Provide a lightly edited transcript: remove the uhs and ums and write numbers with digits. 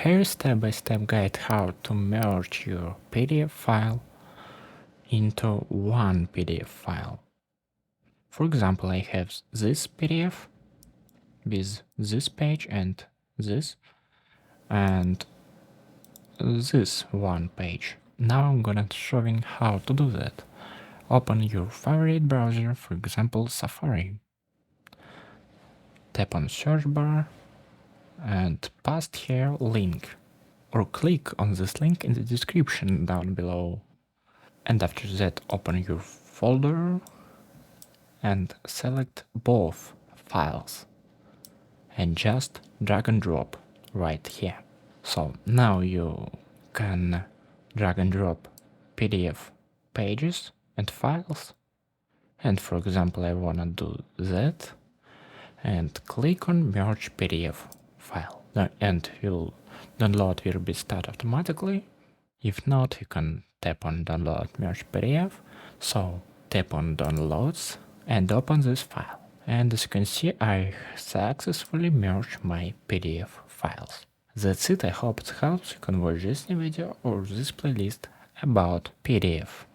Here is step-by-step guide how to merge your PDF file into one PDF file. For example, I have this PDF with this page and this one page. Now I'm gonna showing how to do that. Open your favorite browser, for example Safari. Tap on search bar and paste here link, or click on this link in the description down below. And after that open your folder and select both files and just drag and drop right here. So now you can drag and drop PDF pages and files, and for example I wanna do that and click on merge PDF file, and download will be start automatically. If not, you can tap on download merge PDF. So tap on downloads and open this file. And as you can see, I successfully merged my PDF files. That's it. I hope it helps you can watch this new video or this playlist about PDF.